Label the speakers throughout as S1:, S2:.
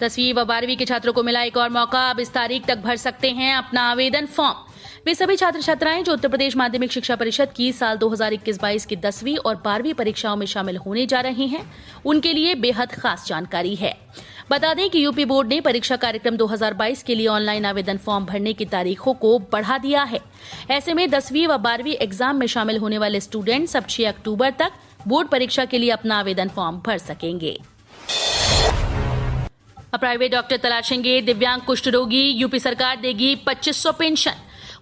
S1: 10वीं व 12वीं के छात्रों को मिला एक और मौका। अब इस तारीख तक भर सकते हैं अपना आवेदन फॉर्म। वे सभी छात्र छात्राएं जो उत्तर प्रदेश माध्यमिक शिक्षा परिषद की साल 2021-22 की 10वीं और 12वीं परीक्षाओं में शामिल होने जा रहे हैं, उनके लिए बेहद खास जानकारी है। बता दें कि यूपी बोर्ड ने परीक्षा कार्यक्रम 2022 के लिए ऑनलाइन आवेदन फॉर्म भरने की तारीखों को बढ़ा दिया है। ऐसे में 10वीं व 12वीं एग्जाम में शामिल होने वाले स्टूडेंट्स अब 6 अक्टूबर तक बोर्ड परीक्षा के लिए अपना आवेदन फॉर्म भर सकेंगे। अब प्राइवेट डॉक्टर तलाशेंगे दिव्यांग कुष्ठ रोगी, यूपी सरकार देगी 2500 पेंशन।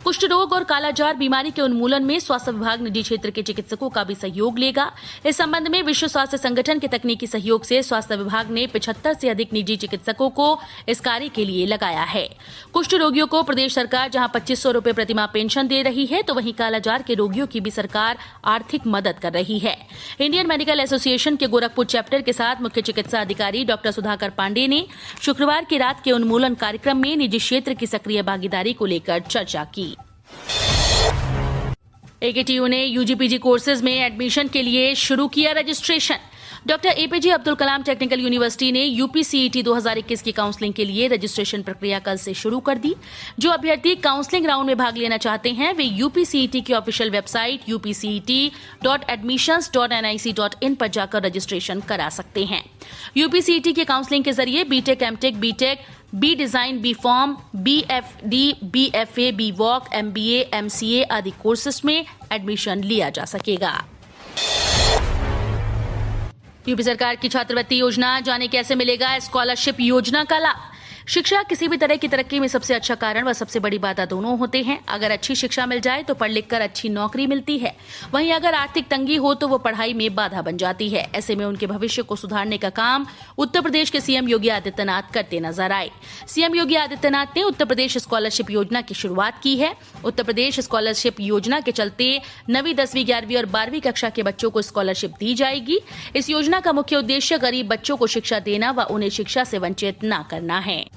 S1: कुष्ठ रोग और कालाजार बीमारी के उन्मूलन में स्वास्थ्य विभाग निजी क्षेत्र के चिकित्सकों का भी सहयोग लेगा। इस संबंध में विश्व स्वास्थ्य संगठन के तकनीकी सहयोग से स्वास्थ्य विभाग ने 75 से अधिक निजी चिकित्सकों को इस कार्य के लिए लगाया है। कुष्ठ रोगियों को प्रदेश सरकार जहां 2500 रुपए प्रतिमाह पेंशन दे रही है, तो वहीं कालाजार के रोगियों की भी सरकार आर्थिक मदद कर रही है। इंडियन मेडिकल एसोसिएशन के गोरखपुर चैप्टर के साथ मुख्य चिकित्सा अधिकारी डॉक्टर सुधाकर पांडे ने शुक्रवार की रात के उन्मूलन कार्यक्रम में निजी क्षेत्र की सक्रिय भागीदारी को लेकर चर्चा की। एकेटीयू ने यूजीपीजी कोर्सेज में एडमिशन के लिए शुरू किया registration. Doctor APJ Abdul Kalam technical university ने यूपीसीईटी 2021 की काउंसलिंग के लिए रजिस्ट्रेशन प्रक्रिया कल से शुरू कर दी। जो अभ्यर्थी काउंसलिंग राउंड में भाग लेना चाहते हैं, वे यूपीसीईटी की ऑफिशियल वेबसाइट upcet.admissions.nic.in पर जाकर रजिस्ट्रेशन करा सकते हैं। यूपीसीईटी के काउंसलिंग के जरिए BTech, MTech, BTech, B design, B pharm, BFD, BFA, B voc, MBA, MCA आदि कोर्सेज में एडमिशन लिया जा सकेगा। यूपी सरकार की छात्रवृत्ति योजना, जाने कैसे मिलेगा स्कॉलरशिप योजना का लाभ। शिक्षा किसी भी तरह की तरक्की में सबसे अच्छा कारण व सबसे बड़ी बाधा दोनों होते हैं। अगर अच्छी शिक्षा मिल जाए तो पढ़ लिख कर अच्छी नौकरी मिलती है, वहीं अगर आर्थिक तंगी हो तो वो पढ़ाई में बाधा बन जाती है। ऐसे में उनके भविष्य को सुधारने का काम उत्तर प्रदेश के सीएम योगी आदित्यनाथ करते नजर आए। सीएम योगी आदित्यनाथ ने उत्तर प्रदेश स्कॉलरशिप योजना की शुरुआत की है। उत्तर प्रदेश स्कॉलरशिप योजना के चलते 9वीं, 10वीं, 11वीं और 12वीं कक्षा के बच्चों को स्कॉलरशिप दी जाएगी। इस योजना का मुख्य उद्देश्य गरीब बच्चों को शिक्षा देना व उन्हें शिक्षा से वंचित न करना है।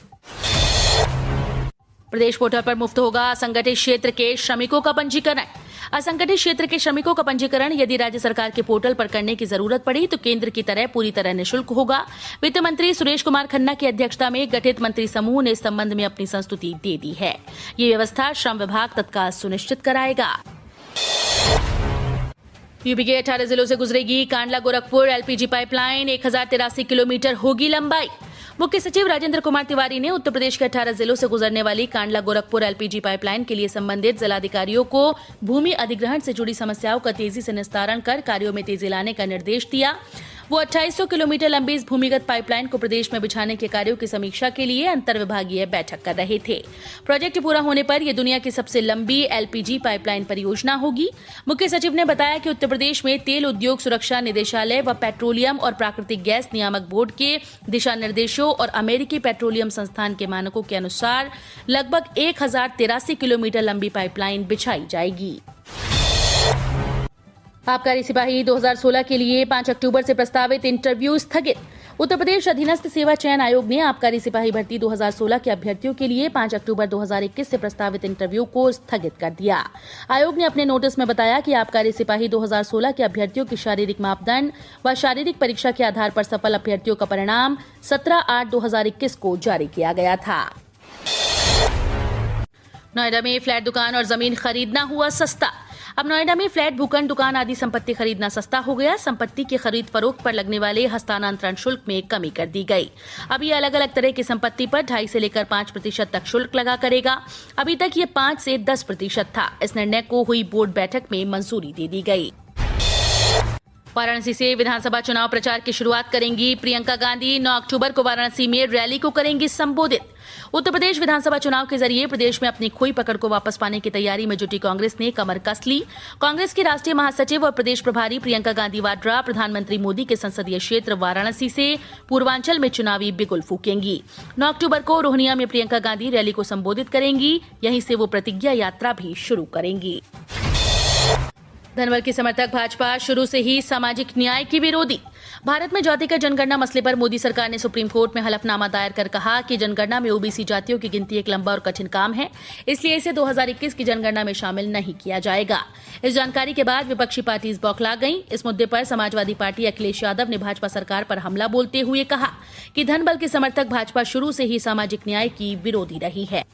S1: प्रदेश पोर्टल पर मुफ्त होगा असंगठित क्षेत्र के श्रमिकों का पंजीकरण। असंगठित क्षेत्र के श्रमिकों का पंजीकरण यदि राज्य सरकार के पोर्टल पर करने की जरूरत पड़ी तो केंद्र की तरह पूरी तरह निःशुल्क होगा। वित्त मंत्री सुरेश कुमार खन्ना की अध्यक्षता में गठित मंत्री समूह ने इस संबंध में अपनी संस्तुति दे दी है। ये व्यवस्था श्रम विभाग तत्काल सुनिश्चित कराएगा। यूपी के 18 जिलों से गुजरेगी Kandla Gorakhpur LPG pipeline, 1083 kilometre होगी लंबाई। मुख्य सचिव राजेंद्र कुमार तिवारी ने उत्तर प्रदेश के 18 जिलों से गुजरने वाली कांडला गोरखपुर एलपीजी पाइपलाइन के लिए संबंधित जिलाधिकारियों को भूमि अधिग्रहण से जुड़ी समस्याओं का तेजी से निस्तारण कर कार्यों में तेजी लाने का निर्देश दिया। वो 2800 किलोमीटर लंबी इस भूमिगत पाइपलाइन को प्रदेश में बिछाने के कार्यों की समीक्षा के लिए अंतर्विभागीय बैठक कर रहे थे। प्रोजेक्ट पूरा होने पर यह दुनिया की सबसे लंबी एलपीजी पाइपलाइन परियोजना होगी। मुख्य सचिव ने बताया कि उत्तर प्रदेश में तेल उद्योग सुरक्षा निदेशालय व पेट्रोलियम और प्राकृतिक गैस नियामक बोर्ड के दिशा निर्देशों और अमेरिकी पेट्रोलियम संस्थान के मानकों के अनुसार लगभग 1083 किलोमीटर लंबी पाइपलाइन बिछाई जाएगी। आबकारी सिपाही 2016 के लिए 5 अक्टूबर से प्रस्तावित इंटरव्यू स्थगित। उत्तर प्रदेश अधीनस्थ सेवा चयन आयोग ने आबकारी सिपाही भर्ती 2016 के अभ्यर्थियों के लिए 5 अक्टूबर 2021 से प्रस्तावित इंटरव्यू को स्थगित कर दिया। आयोग ने अपने नोटिस में बताया कि आबकारी सिपाही 2016 के अभ्यर्थियों की शारीरिक मापदंड व शारीरिक परीक्षा के आधार पर सफल अभ्यर्थियों का परिणाम 17/8/2021 को जारी किया गया था। नोएडा में फ्लैट, दुकान और जमीन खरीदना हुआ सस्ता। अब नोएडा में फ्लैट, भूखंड, दुकान आदि संपत्ति खरीदना सस्ता हो गया। संपत्ति की खरीद फरोख्त पर लगने वाले हस्तांतरण शुल्क में कमी कर दी गई। अब ये अलग अलग तरह की संपत्ति पर 2.5 से लेकर 5% तक शुल्क लगा करेगा। अभी तक ये 5 से 10% था। इस निर्णय को हुई बोर्ड बैठक में मंजूरी दे दी गई। वाराणसी से विधानसभा चुनाव प्रचार की शुरुआत करेंगी प्रियंका गांधी। 9 अक्टूबर को वाराणसी में रैली को करेंगी संबोधित। उत्तर प्रदेश विधानसभा चुनाव के जरिए प्रदेश में अपनी खोई पकड़ को वापस पाने की तैयारी में जुटी कांग्रेस ने कमर कस ली। कांग्रेस की राष्ट्रीय महासचिव और प्रदेश प्रभारी प्रियंका गांधी वाड्रा प्रधानमंत्री मोदी के संसदीय क्षेत्र वाराणसी से पूर्वांचल में चुनावी बिगुल फूकेंगी। 9 अक्टूबर को रोहनिया में प्रियंका गांधी रैली को संबोधित करेंगी। यहीं से वो प्रतिज्ञा यात्रा भी शुरू करेंगी। धनबल के समर्थक भाजपा शुरू से ही सामाजिक न्याय की विरोधी। भारत में जातिगत जनगणना मसले पर मोदी सरकार ने सुप्रीम कोर्ट में हलफनामा दायर कर कहा कि जनगणना में ओबीसी जातियों की गिनती एक लंबा और कठिन काम है, इसलिए इसे 2021 की जनगणना में शामिल नहीं किया जाएगा। इस जानकारी के बाद विपक्षी पार्टी बौखला गईं। इस मुद्दे पर समाजवादी पार्टी अखिलेश यादव ने भाजपा सरकार पर हमला बोलते हुए कहा कि धनबल के समर्थक भाजपा शुरू से ही सामाजिक न्याय की विरोधी रही है।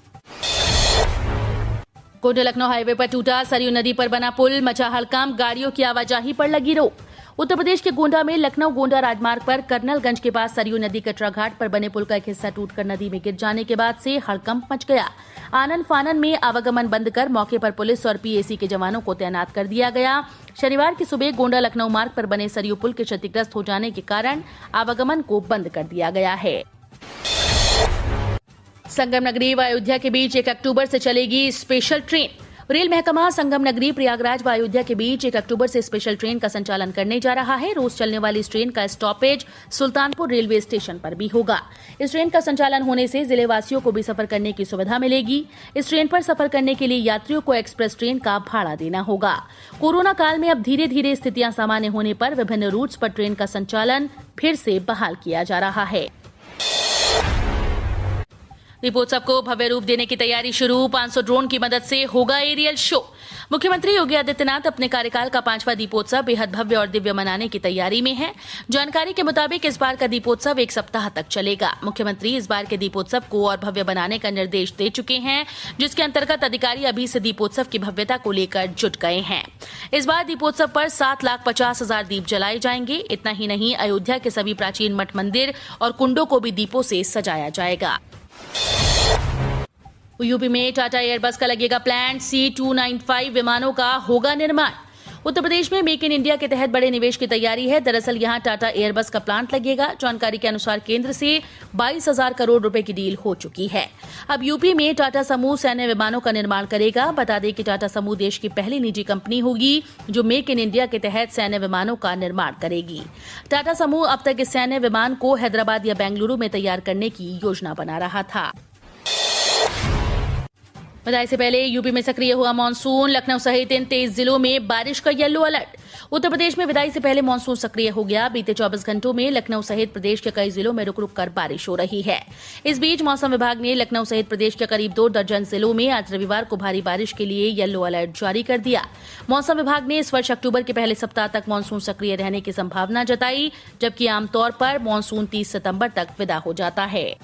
S1: गोंडा लखनऊ हाईवे पर टूटा सरयू नदी पर बना पुल, मचा हड़कंप, गाड़ियों की आवाजाही पर लगी रोक। उत्तर प्रदेश के गोंडा में लखनऊ गोंडा राजमार्ग पर कर्नलगंज के पास सरयू नदी कटरा घाट पर बने पुल का एक हिस्सा टूटकर नदी में गिर जाने के बाद से हड़कंप मच गया। आनन फानन में आवागमन बंद कर मौके पर पुलिस और पीएसी के जवानों को तैनात कर दिया गया। शनिवार की सुबह गोंडा लखनऊ मार्ग पर बने सरयू पुल के क्षतिग्रस्त हो जाने के कारण आवागमन को बंद कर दिया गया है। संगम नगरी व अयोध्या के बीच 1 अक्टूबर से चलेगी स्पेशल ट्रेन। रेल महकमा संगम नगरी, प्रयागराज व अयोध्या के बीच 1 अक्टूबर से स्पेशल ट्रेन का संचालन करने जा रहा है। रोज चलने वाली इस ट्रेन का स्टॉपेज सुल्तानपुर रेलवे स्टेशन पर भी होगा। इस ट्रेन का संचालन होने से जिले वासियों को भी सफर करने की सुविधा मिलेगी। इस ट्रेन पर सफर करने के लिए यात्रियों को एक्सप्रेस ट्रेन का भाड़ा देना होगा। कोरोना काल में अब धीरे धीरे स्थितियां सामान्य होने पर विभिन्न रूट्स पर ट्रेन का संचालन फिर से बहाल किया जा रहा है। दीपोत्सव को भव्य रूप देने की तैयारी शुरू। 500 ड्रोन की मदद से होगा एरियल शो। मुख्यमंत्री योगी आदित्यनाथ अपने कार्यकाल का 5वां दीपोत्सव बेहद भव्य और दिव्य मनाने की तैयारी में हैं। जानकारी के मुताबिक इस बार का दीपोत्सव 1 सप्ताह तक चलेगा। मुख्यमंत्री इस बार के दीपोत्सव को और भव्य बनाने का निर्देश दे चुके हैं, जिसके अंतर्गत अधिकारी अभी से दीपोत्सव की भव्यता को लेकर जुट गए हैं। इस बार दीपोत्सव पर 7,50,000 दीप जलाए जाएंगे। इतना ही नहीं, अयोध्या के सभी प्राचीन मठ मंदिर और कुंडों को भी दीपों से सजाया जाएगा। यूपी में टाटा एयरबस का लगेगा प्लांट। C295 विमानों का होगा निर्माण। उत्तर प्रदेश में मेक इन इंडिया के तहत बड़े निवेश की तैयारी है। दरअसल यहां टाटा एयरबस का प्लांट लगेगा। जानकारी के अनुसार केंद्र से 22,000 करोड़ रुपए की डील हो चुकी है। अब यूपी में टाटा समूह सैन्य विमानों का निर्माण करेगा। बता दें कि टाटा समूह देश की पहली निजी कंपनी होगी जो मेक इन इंडिया के तहत सैन्य विमानों का निर्माण करेगी। टाटा समूह अब तक इस सैन्य विमान को हैदराबाद या बेंगलुरु में तैयार करने की योजना बना रहा था। बधाई से पहले यूपी में सक्रिय हुआ मानसून। लखनऊ सहित इन 23 जिलों में बारिश का येलो अलर्ट। उत्तर प्रदेश में विदाई से पहले मानसून सक्रिय हो गया। बीते 24 घंटों में लखनऊ सहित प्रदेश के कई जिलों में रुक रुक कर बारिश हो रही है। इस बीच मौसम विभाग ने लखनऊ सहित प्रदेश के करीब 2 दर्जन जिलों में आज रविवार को भारी बारिश के लिए येलो अलर्ट जारी कर दिया। मौसम विभाग ने इस वर्ष अक्टूबर के पहले सप्ताह तक मानसून सक्रिय रहने की संभावना जताई, जबकि आमतौर पर मानसून 30 सितंबर तक विदा हो जाता है।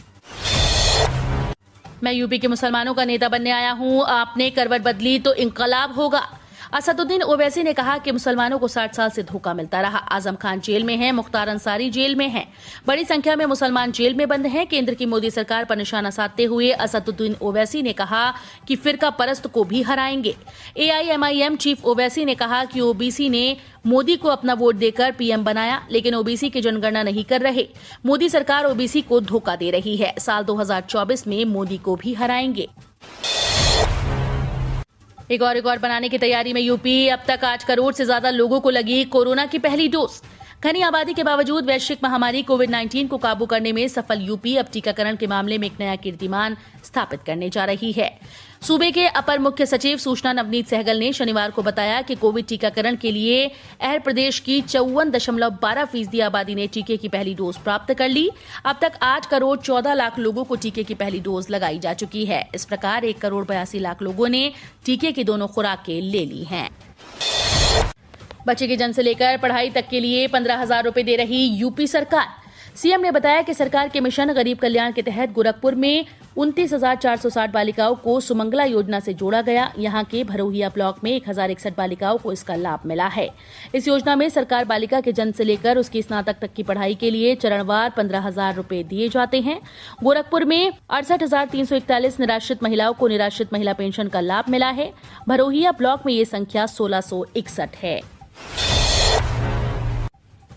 S1: मैं यूपी के मुसलमानों का नेता बनने आया हूं। आपने करवट बदली तो इंकलाब होगा। असदुद्दीन ओवैसी ने कहा कि मुसलमानों को 60 साल से धोखा मिलता रहा। आजम खान जेल में है, मुख्तार अंसारी जेल में है, बड़ी संख्या में मुसलमान जेल में बंद हैं। केंद्र की मोदी सरकार पर निशाना साधते हुए असदुद्दीन ओवैसी ने कहा कि फिरका परस्त को भी हराएंगे। AIMIM चीफ ओवैसी ने कहा कि ओबीसी ने मोदी को अपना वोट देकर पीएम बनाया, लेकिन ओबीसी की जनगणना नहीं कर रहे। मोदी सरकार ओबीसी को धोखा दे रही है। साल 2024 में मोदी को भी हराएंगे। एक और रिकॉर्ड बनाने की तैयारी में यूपी। अब तक 8 करोड़ से ज्यादा लोगों को लगी कोरोना की पहली डोज। घनी आबादी के बावजूद वैश्विक महामारी कोविड-19 को काबू करने में सफल यूपी अब टीकाकरण के मामले में एक नया कीर्तिमान स्थापित करने जा रही है। सूबे के अपर मुख्य सचिव सूचना नवनीत सहगल ने शनिवार को बताया कि कोविड टीकाकरण के लिए एयर प्रदेश की 54.12% आबादी ने टीके की पहली डोज प्राप्त कर ली। अब तक 8 करोड़ 14 लाख लोगों को टीके की पहली डोज लगाई जा चुकी है। इस प्रकार 1 करोड़ 82 लाख लोगों ने टीके की दोनों खुराकें ले ली हैं। बच्चे के जन्म से लेकर पढ़ाई तक के लिए 15,000 रुपए दे रही यूपी सरकार। सीएम ने बताया कि सरकार के मिशन गरीब कल्याण के तहत गोरखपुर में 29,460 बालिकाओं को सुमंगला योजना से जोड़ा गया। यहां के भरोहिया ब्लॉक में 1,061 बालिकाओं को इसका लाभ मिला है। इस योजना में सरकार बालिका के जन्म से लेकर उसकी स्नातक तक की पढ़ाई के लिए चरणवार 15,000 रुपए दिए जाते हैं। गोरखपुर में 68,341 निराश्रित महिलाओं को निराश्रित महिला पेंशन का लाभ मिला है। भरोहिया ब्लॉक में ये संख्या 1,661 है।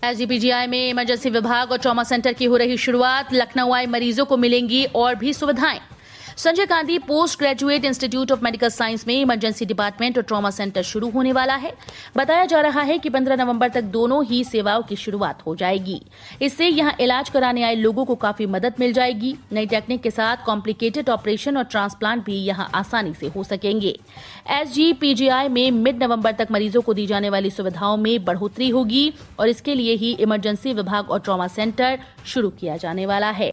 S1: SGPGI में इमरजेंसी विभाग और ट्रॉमा सेंटर की हो रही शुरुआत। लखनऊ आए मरीजों को मिलेंगी और भी सुविधाएं। Sanjay Gandhi post graduate institute of medical science में इमरजेंसी डिपार्टमेंट और ट्रॉमा सेंटर शुरू होने वाला है। बताया जा रहा है कि 15 नवंबर तक दोनों ही सेवाओं की शुरुआत हो जाएगी। इससे यहां इलाज कराने आए लोगों को काफी मदद मिल जाएगी। नई टेक्निक के साथ कॉम्प्लिकेटेड ऑपरेशन और ट्रांसप्लांट भी यहां आसानी से हो सकेंगे। SGPGI में मिड नवंबर तक मरीजों को दी जाने वाली सुविधाओं में बढ़ोतरी होगी और इसके लिए ही इमरजेंसी विभाग और ट्रॉमा सेंटर शुरू किया जाने वाला है।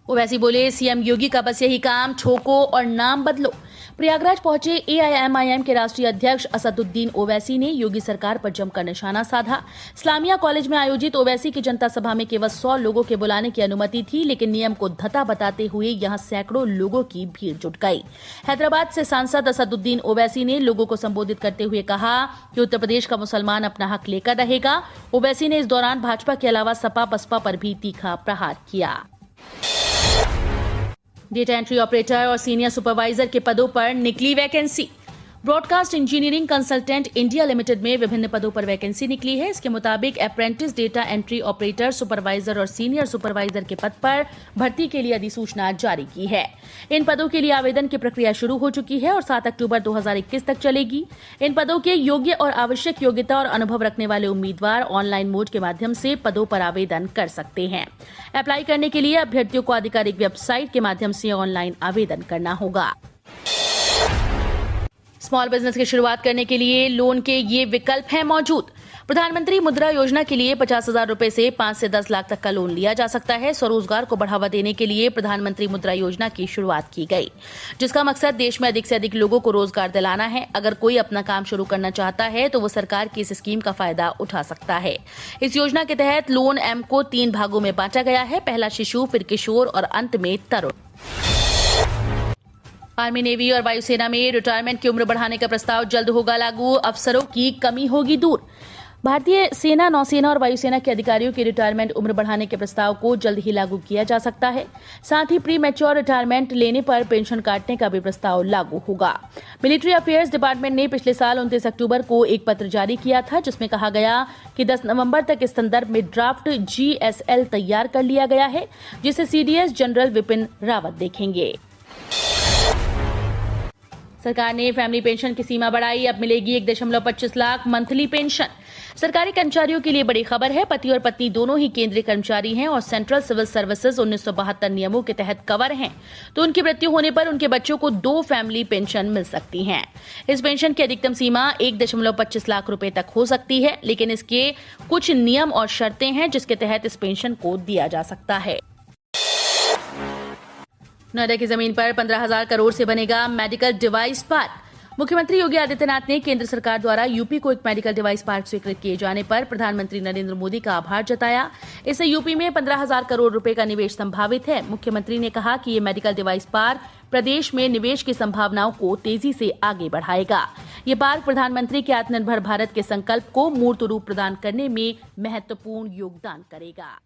S1: ओवैसी बोले, सीएम योगी का बस यही काम, ठोको और नाम बदलो। प्रयागराज पहुंचे AIMIM के राष्ट्रीय अध्यक्ष असदुद्दीन ओवैसी ने योगी सरकार पर जमकर निशाना साधा। इस्लामिया कॉलेज में आयोजित ओवैसी की जनता सभा में केवल 100 लोगों के बुलाने की अनुमति थी, लेकिन नियम को धता बताते हुए यहां सैकड़ों लोगों की भीड़ जुट गई। हैदराबाद से सांसद असदुद्दीन ओवैसी ने लोगों को संबोधित करते हुए कहा कि उत्तर प्रदेश का मुसलमान अपना हक लेकर रहेगा। ओवैसी ने इस दौरान भाजपा के अलावा सपा बसपा पर भी तीखा प्रहार किया। डेटा एंट्री ऑपरेटर और सीनियर सुपरवाइजर के पदों पर निकली vacancy. Broadcast engineering consultant India limited में विभिन्न पदों पर वैकेंसी निकली है। इसके मुताबिक apprentice data entry operator, supervisor और सीनियर सुपरवाइजर के पद पर भर्ती के लिए अधिसूचना जारी की है। इन पदों के लिए आवेदन की प्रक्रिया शुरू हो चुकी है और 7 अक्टूबर 2021 तक चलेगी। इन पदों के योग्य और आवश्यक योग्यता और अनुभव रखने वाले उम्मीदवार ऑनलाइन मोड के माध्यम से पदों पर आवेदन कर सकते हैं। अप्लाई करने के लिए अभ्यर्थियों को आधिकारिक वेबसाइट के माध्यम से ऑनलाइन आवेदन करना होगा। स्मॉल बिजनेस की शुरुआत करने के लिए लोन के ये विकल्प हैं मौजूद। प्रधानमंत्री मुद्रा योजना के लिए 50,000 रुपए से 5 से 10 लाख तक का लोन लिया जा सकता है। स्वरोजगार को बढ़ावा देने के लिए प्रधानमंत्री मुद्रा योजना की शुरुआत की गई, जिसका मकसद देश में अधिक से अधिक लोगों को रोजगार दिलाना है। अगर कोई अपना काम शुरू करना चाहता है तो वो सरकार की इस स्कीम का फायदा उठा सकता है। इस योजना के तहत लोन M को 3 भागों में बांटा गया है। पहला शिशु, फिर किशोर और अंत में तरुण। आर्मी, नेवी और वायुसेना में रिटायरमेंट की उम्र बढ़ाने का प्रस्ताव जल्द होगा लागू। अफसरों की कमी होगी दूर। भारतीय सेना, नौसेना और वायुसेना के अधिकारियों की रिटायरमेंट उम्र बढ़ाने के प्रस्ताव को जल्द ही लागू किया जा सकता है। साथ ही प्री मैच्योर रिटायरमेंट लेने पर पेंशन काटने का भी प्रस्ताव लागू होगा। मिलिट्री अफेयर्स डिपार्टमेंट ने पिछले साल 29 अक्टूबर को एक पत्र जारी किया था, जिसमें कहा गया कि 10 नवंबर तक इस संदर्भ में ड्राफ्ट GSL तैयार कर लिया गया है, जिसे CDS जनरल विपिन रावत देखेंगे। सरकार ने फैमिली पेंशन की सीमा बढ़ाई, अब मिलेगी 1.25 लाख मंथली पेंशन। सरकारी कर्मचारियों के लिए बड़ी खबर है। पति और पत्नी दोनों ही केंद्रीय कर्मचारी हैं और सेंट्रल सिविल सर्विसेज 1972 नियमों के तहत कवर हैं, तो उनकी मृत्यु होने पर उनके बच्चों को 2 फैमिली पेंशन मिल सकती हैं। इस पेंशन की अधिकतम सीमा 1.25 लाख रुपए तक हो सकती है, लेकिन इसके कुछ नियम और शर्तें हैं जिसके तहत इस पेंशन को दिया जा सकता है। नोएडा की जमीन पर 15,000 करोड़ से बनेगा मेडिकल डिवाइस पार्क। मुख्यमंत्री योगी आदित्यनाथ ने केंद्र सरकार द्वारा यूपी को एक मेडिकल डिवाइस पार्क स्वीकृत किए जाने पर प्रधानमंत्री नरेंद्र मोदी का आभार जताया। इससे यूपी में 15,000 करोड़ रुपए का निवेश संभावित है। मुख्यमंत्री ने कहा कि ये मेडिकल डिवाइस पार्क प्रदेश में निवेश की संभावनाओं को तेजी से आगे बढ़ाएगा। ये पार्क प्रधानमंत्री के आत्मनिर्भर भारत के संकल्प को मूर्त रूप प्रदान करने में महत्वपूर्ण योगदान करेगा।